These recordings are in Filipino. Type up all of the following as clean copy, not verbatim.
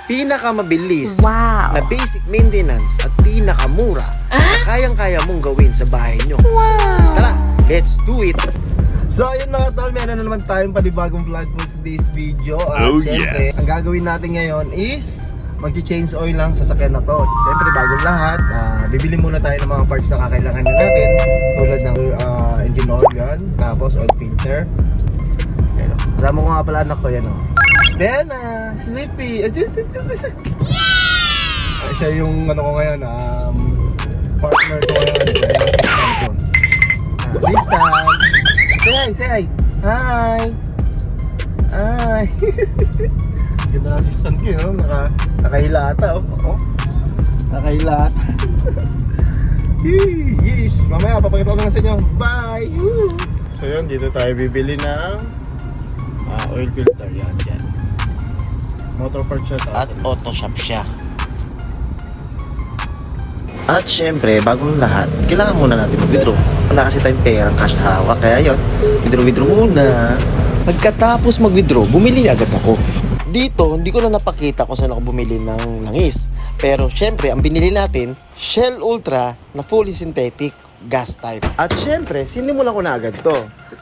pinakamabilis na basic maintenance at pinakamura na kayang-kaya mong gawin sa bahay nyo. Tara, let's do it! So ayun mga tol, meron na naman tayong panibagong vlog for today's video. Siyempre, ang gagawin natin ngayon is mag-change oil lang sa sasakyan na to. Siyempre, bagong lahat, bibili muna tayo ng mga parts na kakailanganin natin, tulad ng engine organ, tapos oil filter. Ayan, kasama ko nga pala anak ko, yan o. Then, Sleepy. Siya yung ano ko ngayon, partner ko ngayon, assistant ko. Assistant. Say hi. Hi. Hi. Ganda na assistant ko yun, nakahilata oh. Nakahilata. Yeesh. Mamaya, papakita ko lang sa inyo. Bye. So yun, dito tayo bibili ng oil filter. Yan. Motor part siya. At auto shop siya. At syempre, bagong lahat, kailangan muna natin mag-withdraw. Wala kasi tayong perang cash hawak, kaya yun, withdraw muna. Pagkatapos mag-withdraw, bumili agad ako. Dito, hindi ko na napakita kung saan ako bumili ng langis. Pero syempre, ang binili natin, Shell Ultra na fully synthetic gas type. At syempre, sinimulan ko na agad to.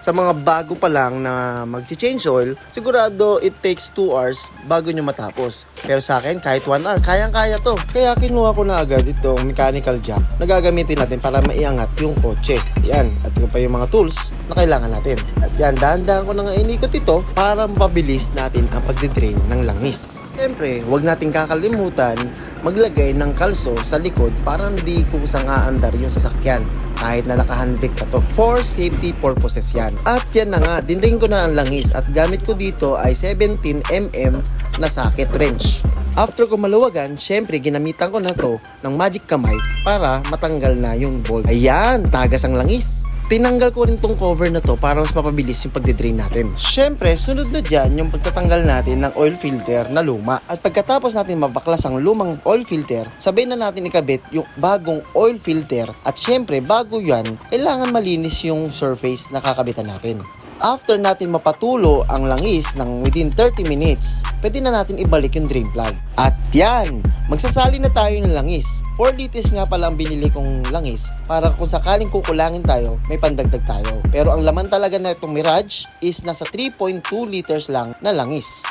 Sa mga bago pa lang na mag-change oil, sigurado it takes 2 hours bago nyo matapos. Pero sa akin, kahit 1 hour, kayang-kaya to. Kaya kinuha ko na agad itong mechanical jack na gagamitin natin para maiangat yung kotse. Yan, at ito pa yung mga tools na kailangan natin. At yan, dahan-dahan ko na nga inikot ito para mapabilis natin ang pagdidrain ng langis. Siyempre, huwag natin kakalimutan maglagay ng kalso sa likod para hindi kusang aandar yung sasakyan kahit na nakahandlik pa to. For safety purposes yan. At yan na nga, dinring ko na ang langis at gamit ko dito ay 17mm na socket wrench. After ko maluwagan, syempre ginamitan ko na to ng magic kamay para matanggal na yung bolt. Ayan, tagas ang langis. Tinanggal ko rin tong cover na to para mas mapabilis yung pagdidrain natin. Syempre, sunod na dyan yung pagtatanggal natin ng oil filter na luma. At pagkatapos natin mabaklas ang lumang oil filter, sabay na natin ikabit yung bagong oil filter. At syempre, bago yan, kailangan malinis yung surface na kakabitan natin. After natin mapatulo ang langis ng within 30 minutes, pwede na natin ibalik yung drain plug. At yan, magsasali na tayo ng langis. 4 liters nga pala ang binili kong langis para kung sakaling kukulangin tayo, may pandagdag tayo. Pero ang laman talaga na itong Mirage is nasa 3.2 liters lang na langis.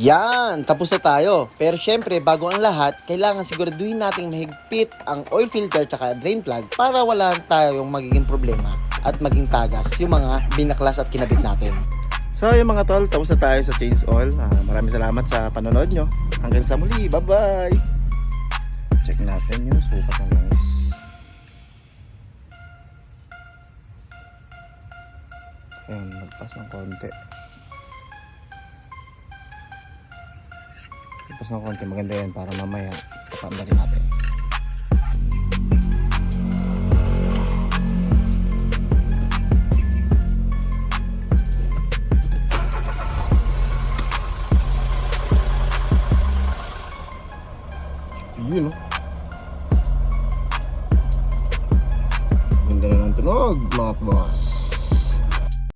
Yan, tapos na tayo. Pero syempre, bago ang lahat, kailangan siguraduhin nating mahigpit ang oil filter at drain plug para wala tayong magiging problema at maging tagas yung mga binaklas at kinabit natin. So yung mga tol, tapos na tayo sa change oil. Maraming salamat sa panonood nyo. Hanggang sa muli, bye-bye! Check natin yung sukat ng langis. Ayan, nagpas ng konti. Nagpas ng konti, maganda yan para mamaya papandarin natin. Yun o. Ganda na ng tunog, mga boss.